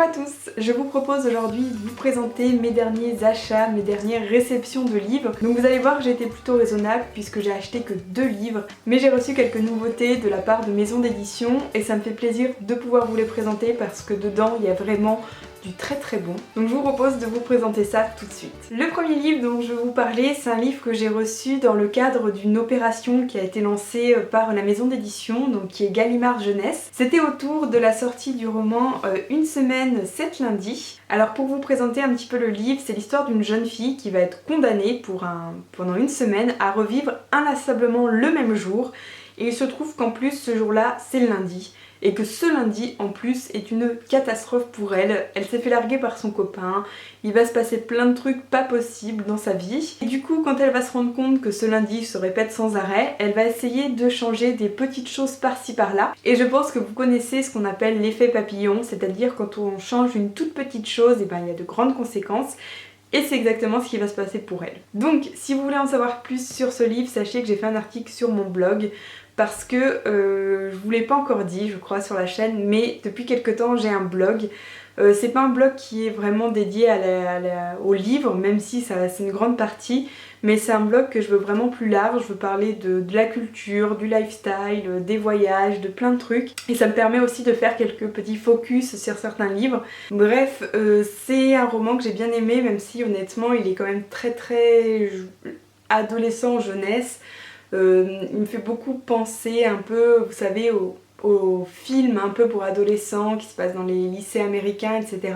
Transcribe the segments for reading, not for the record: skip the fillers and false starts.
Bonjour à tous, je vous propose aujourd'hui de vous présenter mes derniers achats, mes dernières réceptions de livres. Donc vous allez voir que j'ai été plutôt raisonnable puisque j'ai acheté que 2 livres, mais j'ai reçu quelques nouveautés de la part de maisons d'édition et ça me fait plaisir de pouvoir vous les présenter parce que dedans il y a vraiment du très bon. Donc je vous propose de vous présenter ça tout de suite. Le premier livre dont je vais vous parler, c'est un livre que j'ai reçu dans le cadre d'une opération qui a été lancée par la maison d'édition, donc qui est Gallimard Jeunesse. C'était autour de la sortie du roman Une semaine, 7 lundis. Alors pour vous présenter un petit peu le livre, c'est l'histoire d'une jeune fille qui va être condamnée pendant une semaine à revivre inlassablement le même jour. Et il se trouve qu'en plus ce jour-là, c'est le lundi. Et que ce lundi en plus est une catastrophe pour elle. Elle s'est fait larguer par son copain, il va se passer plein de trucs pas possibles dans sa vie. Et du coup quand elle va se rendre compte que ce lundi se répète sans arrêt, elle va essayer de changer des petites choses par-ci par-là. Et je pense que vous connaissez ce qu'on appelle l'effet papillon, c'est-à-dire quand on change une toute petite chose, et ben il y a de grandes conséquences. Et c'est exactement ce qui va se passer pour elle. Donc si vous voulez en savoir plus sur ce livre, sachez que j'ai fait un article sur mon blog parce que je vous l'ai pas encore dit je crois sur la chaîne, mais depuis quelques temps j'ai un blog. C'est pas un blog qui est vraiment dédié au livre, même si c'est une grande partie, mais c'est un blog que je veux vraiment plus large. Je veux parler de la culture, du lifestyle, des voyages, de plein de trucs. Et ça me permet aussi de faire quelques petits focus sur certains livres. Bref, c'est un roman que j'ai bien aimé, même si honnêtement il est quand même très adolescent, jeunesse. Il me fait beaucoup penser un peu, vous savez, aux films un peu pour adolescents qui se passent dans les lycées américains, etc.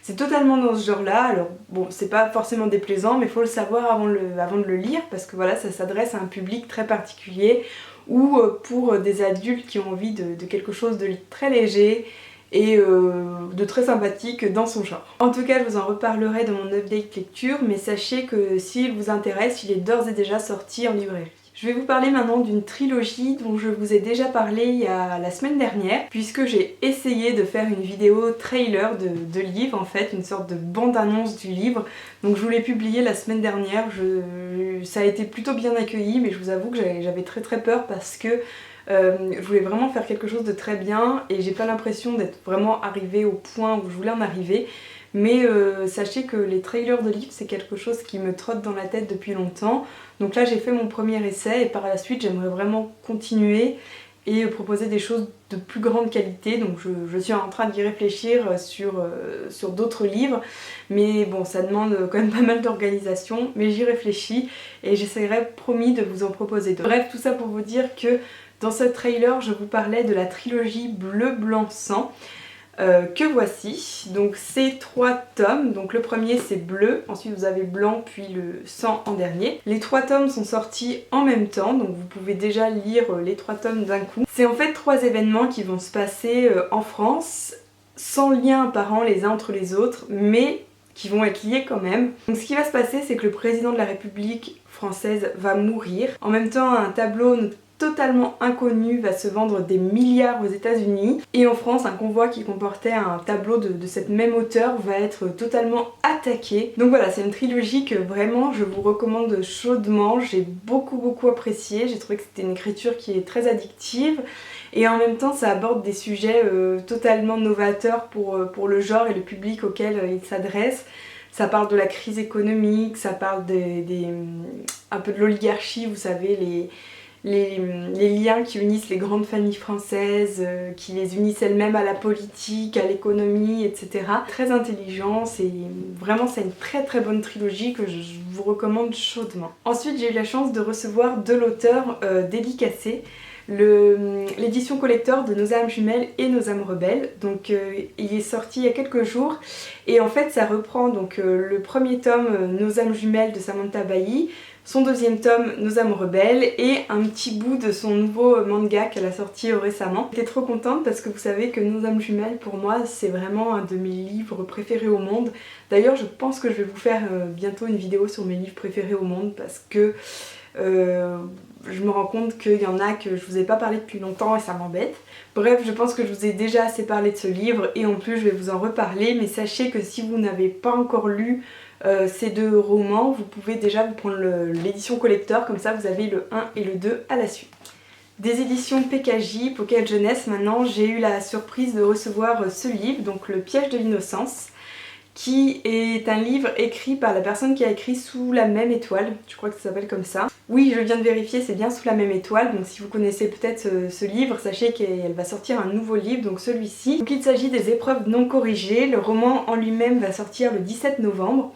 C'est totalement dans ce genre-là. Alors bon, c'est pas forcément déplaisant, mais il faut le savoir avant de le lire parce que voilà, ça s'adresse à un public très particulier ou pour des adultes qui ont envie de quelque chose de très léger et de très sympathique dans son genre. En tout cas, je vous en reparlerai dans mon update lecture, mais sachez que s'il vous intéresse, il est d'ores et déjà sorti en librairie. Je vais vous parler maintenant d'une trilogie dont je vous ai déjà parlé il y a la semaine dernière, puisque j'ai essayé de faire une vidéo trailer de livre, en fait, une sorte de bande-annonce du livre. Donc je vous l'ai publié la semaine dernière, ça a été plutôt bien accueilli, mais je vous avoue que j'avais très peur parce que je voulais vraiment faire quelque chose de très bien et j'ai pas l'impression d'être vraiment arrivée au point où je voulais en arriver. Mais sachez que les trailers de livres c'est quelque chose qui me trotte dans la tête depuis longtemps. Donc là j'ai fait mon premier essai et par la suite j'aimerais vraiment continuer et proposer des choses de plus grande qualité. Donc je suis en train d'y réfléchir sur d'autres livres. Mais bon, ça demande quand même pas mal d'organisation, mais j'y réfléchis et j'essaierai promis de vous en proposer d'autres. Bref, tout ça pour vous dire que dans ce trailer je vous parlais de la trilogie Bleu, Blanc, Sang. Que voici, donc c'est 3 tomes, donc le premier c'est bleu, ensuite vous avez blanc puis le sang en dernier. Les 3 tomes sont sortis en même temps, donc vous pouvez déjà lire les 3 tomes d'un coup. C'est en fait 3 événements qui vont se passer en France, sans lien apparent les uns entre les autres, mais qui vont être liés quand même. Donc ce qui va se passer, c'est que le président de la République française va mourir. En même temps, un tableau totalement inconnu va se vendre des milliards aux États-Unis et en France un convoi qui comportait un tableau de cette même hauteur va être totalement attaqué. Donc voilà, c'est une trilogie que vraiment je vous recommande chaudement, j'ai beaucoup apprécié, j'ai trouvé que c'était une écriture qui est très addictive et en même temps ça aborde des sujets totalement novateurs pour le genre et le public auquel il s'adresse. Ça parle de la crise économique, ça parle un peu de l'oligarchie, vous savez, les liens qui unissent les grandes familles françaises, qui les unissent elles-mêmes à la politique, à l'économie, etc. Très intelligent, vraiment c'est une très bonne trilogie que je vous recommande chaudement. Ensuite j'ai eu la chance de recevoir de l'auteur dédicacé l'édition collector de Nos âmes jumelles et Nos âmes rebelles. Donc il est sorti il y a quelques jours et en fait ça reprend donc le premier tome Nos âmes jumelles de Samantha Bailly, son deuxième tome Nos âmes rebelles et un petit bout de son nouveau manga qu'elle a sorti récemment. J'étais trop contente parce que vous savez que Nos âmes jumelles pour moi c'est vraiment un de mes livres préférés au monde. D'ailleurs je pense que je vais vous faire bientôt une vidéo sur mes livres préférés au monde parce que je me rends compte qu'il y en a que je vous ai pas parlé depuis longtemps et ça m'embête. Bref, je pense que je vous ai déjà assez parlé de ce livre et en plus je vais vous en reparler, mais sachez que si vous n'avez pas encore lu ces 2 romans, vous pouvez déjà vous prendre l'édition collector, comme ça vous avez le 1 et le 2 à la suite. des éditions PKJ, Pocket Jeunesse. Maintenant j'ai eu la surprise de recevoir ce livre, donc Le piège de l'innocence, qui est un livre écrit par la personne qui a écrit Sous la même étoile, je crois que ça s'appelle comme ça. Oui, je viens de vérifier, c'est bien Sous la même étoile, donc si vous connaissez peut-être ce livre, sachez qu'elle va sortir un nouveau livre, donc celui-ci. Donc il s'agit des épreuves non corrigées, le roman en lui-même va sortir le 17 novembre.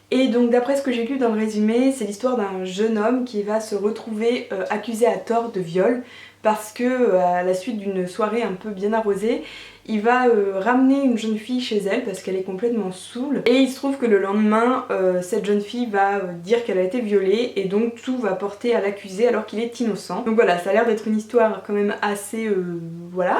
Et donc d'après ce que j'ai lu dans le résumé, c'est l'histoire d'un jeune homme qui va se retrouver accusé à tort de viol parce que à la suite d'une soirée un peu bien arrosée, il va ramener une jeune fille chez elle parce qu'elle est complètement saoule. Et il se trouve que le lendemain, cette jeune fille va dire qu'elle a été violée et donc tout va porter à l'accusé alors qu'il est innocent. Donc voilà, ça a l'air d'être une histoire quand même assez... voilà.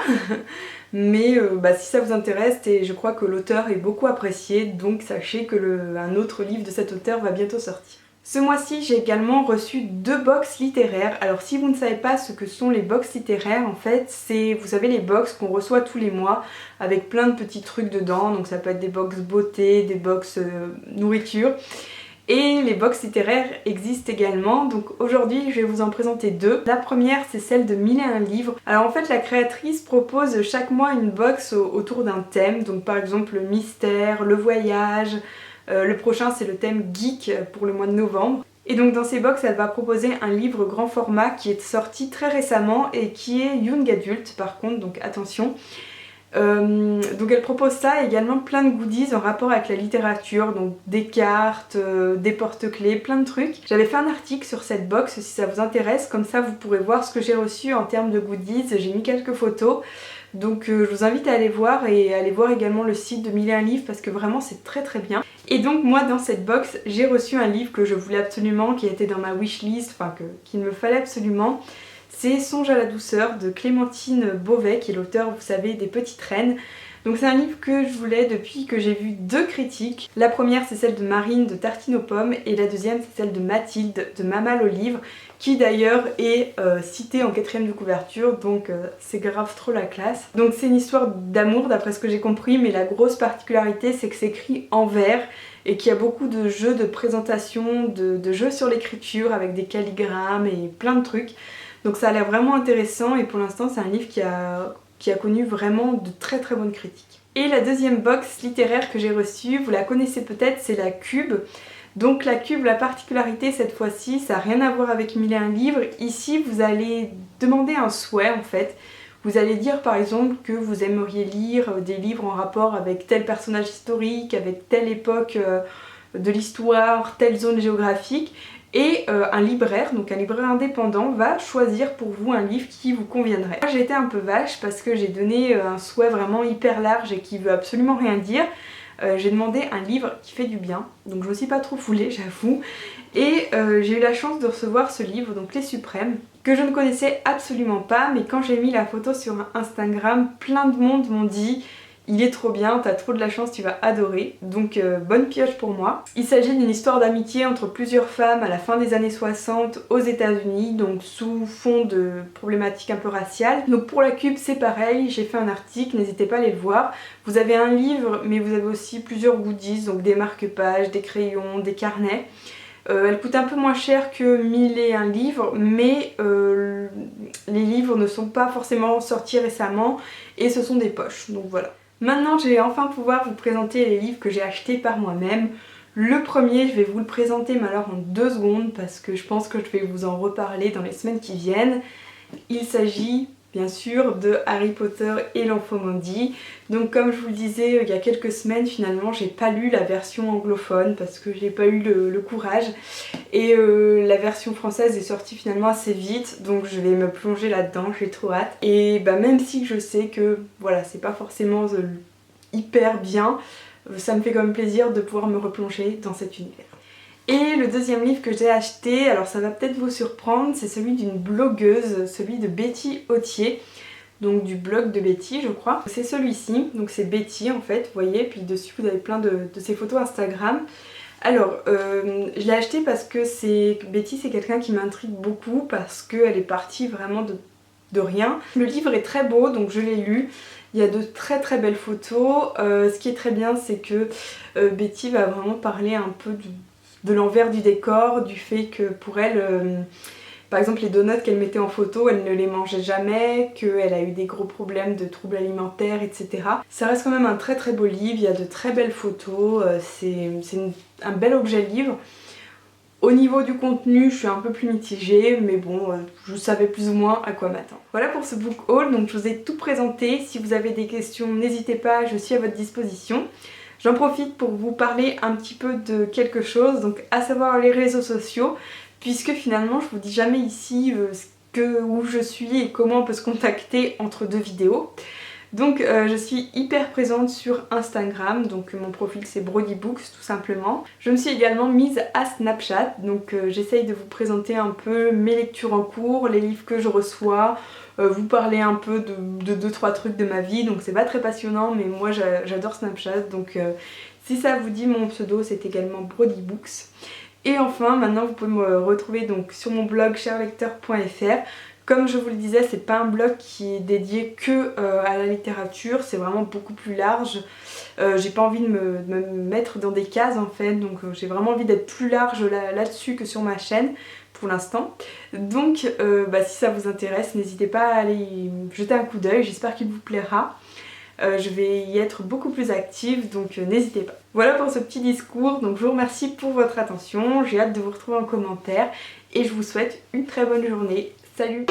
Mais si ça vous intéresse, et je crois que l'auteur est beaucoup apprécié, donc sachez que un autre livre de cet auteur va bientôt sortir. Ce mois-ci, j'ai également reçu 2 box littéraires. Alors si vous ne savez pas ce que sont les box littéraires, en fait, c'est, vous savez, les box qu'on reçoit tous les mois avec plein de petits trucs dedans. Donc ça peut être des box beauté, des box nourriture. Et les box littéraires existent également, donc aujourd'hui je vais vous en présenter 2. La première, c'est celle de 1001 livres. Alors en fait la créatrice propose chaque mois une box autour d'un thème, donc par exemple le mystère, le voyage, le prochain c'est le thème geek pour le mois de novembre. Et donc dans ces box elle va proposer un livre grand format qui est sorti très récemment et qui est young adulte par contre, donc attention. Donc elle propose ça et également plein de goodies en rapport avec la littérature, donc des cartes, des porte-clés, plein de trucs. J'avais fait un article sur cette box si ça vous intéresse, comme ça vous pourrez voir ce que j'ai reçu en termes de goodies, j'ai mis quelques photos. Donc je vous invite à aller voir et à aller voir également le site de 1001 livres parce que vraiment c'est très très bien. Et donc moi dans cette box j'ai reçu un livre que je voulais absolument, qui était dans ma wishlist, enfin qu'il me fallait absolument. C'est Songe à la douceur de Clémentine Beauvais, qui est l'auteur, vous savez, des Petites Reines. Donc c'est un livre que je voulais depuis que j'ai vu 2 critiques. La première c'est celle de Marine de Tartine aux pommes et la deuxième c'est celle de Mathilde de Mamal au livre, qui d'ailleurs est citée en 4ème de couverture, donc c'est grave trop la classe. Donc c'est une histoire d'amour d'après ce que j'ai compris, mais la grosse particularité c'est que c'est écrit en vers et qu'il y a beaucoup de jeux de présentation, de jeux sur l'écriture avec des calligrammes et plein de trucs. Donc ça a l'air vraiment intéressant et pour l'instant c'est un livre qui a connu vraiment de très très bonnes critiques. Et la deuxième box littéraire que j'ai reçue, vous la connaissez peut-être, c'est la Cube. Donc la Cube, la particularité cette fois-ci, ça n'a rien à voir avec 1001 livres. Ici vous allez demander un souhait en fait. Vous allez dire par exemple que vous aimeriez lire des livres en rapport avec tel personnage historique, avec telle époque de l'histoire, telle zone géographique. Et un libraire, donc un libraire indépendant, va choisir pour vous un livre qui vous conviendrait. Moi j'ai été un peu vache parce que j'ai donné un souhait vraiment hyper large et qui veut absolument rien dire. J'ai demandé un livre qui fait du bien, donc je me suis pas trop foulée j'avoue. Et j'ai eu la chance de recevoir ce livre, donc Les Suprêmes, que je ne connaissais absolument pas, mais quand j'ai mis la photo sur Instagram, plein de monde m'ont dit il est trop bien, t'as trop de la chance, tu vas adorer. Donc bonne pioche pour moi. Il s'agit d'une histoire d'amitié entre plusieurs femmes à la fin des années 60 aux États-Unis, donc sous fond de problématiques un peu raciales. Donc pour la Cube c'est pareil, j'ai fait un article, n'hésitez pas à aller le voir. Vous avez un livre mais vous avez aussi plusieurs goodies, donc des marque-pages, des crayons, des carnets. Elle coûte un peu moins cher que 1001 livres, mais les livres ne sont pas forcément sortis récemment et ce sont des poches, donc voilà. Maintenant je vais enfin pouvoir vous présenter les livres que j'ai achetés par moi-même. Le premier je vais vous le présenter mais alors en 2 secondes parce que je pense que je vais vous en reparler dans les semaines qui viennent. Il s'agit bien sûr de Harry Potter et l'Enfant maudit. Donc comme je vous le disais il y a quelques semaines, finalement j'ai pas lu la version anglophone parce que j'ai pas eu le courage. Et la version française est sortie finalement assez vite, donc je vais me plonger là-dedans, j'ai trop hâte. Et même si je sais que voilà, c'est pas forcément hyper bien, ça me fait quand même plaisir de pouvoir me replonger dans cet univers. Et le deuxième livre que j'ai acheté, alors ça va peut-être vous surprendre, c'est celui d'une blogueuse, celui de Betty Autier, donc du blog de Betty je crois. C'est celui-ci, donc c'est Betty en fait, vous voyez, puis dessus vous avez plein de ses photos Instagram. Alors, je l'ai acheté parce que Betty c'est quelqu'un qui m'intrigue beaucoup parce qu'elle est partie vraiment de rien. Le livre est très beau, donc je l'ai lu. Il y a de très très belles photos. Ce qui est très bien c'est que Betty va vraiment parler un peu de l'envers du décor, du fait que pour elle Par exemple les donuts qu'elle mettait en photo, elle ne les mangeait jamais, qu'elle a eu des gros problèmes de troubles alimentaires, etc. Ça reste quand même un très très beau livre, il y a de très belles photos, c'est un bel objet livre. Au niveau du contenu, je suis un peu plus mitigée, mais bon, je savais plus ou moins à quoi m'attendre. Voilà pour ce book haul, donc je vous ai tout présenté. Si vous avez des questions, n'hésitez pas, je suis à votre disposition. J'en profite pour vous parler un petit peu de quelque chose, donc à savoir les réseaux sociaux, puisque finalement je vous dis jamais ici où je suis et comment on peut se contacter entre deux vidéos. Donc je suis hyper présente sur Instagram, donc mon profil c'est Brodybooks tout simplement. Je me suis également mise à Snapchat, donc j'essaye de vous présenter un peu mes lectures en cours, les livres que je reçois, vous parler un peu de 2-3 trucs de ma vie, donc c'est pas très passionnant mais moi j'adore Snapchat, donc si ça vous dit mon pseudo c'est également Brodybooks. Et enfin maintenant vous pouvez me retrouver donc sur mon blog cherlecteur.fr. Comme je vous le disais, c'est pas un blog qui est dédié que à la littérature, c'est vraiment beaucoup plus large. J'ai pas envie de me mettre dans des cases en fait, donc j'ai vraiment envie d'être plus large là-dessus que sur ma chaîne pour l'instant. Donc si ça vous intéresse, n'hésitez pas à aller jeter un coup d'œil, j'espère qu'il vous plaira. Je vais y être beaucoup plus active, donc n'hésitez pas. Voilà pour ce petit discours, donc je vous remercie pour votre attention, j'ai hâte de vous retrouver en commentaire et je vous souhaite une très bonne journée. Salut!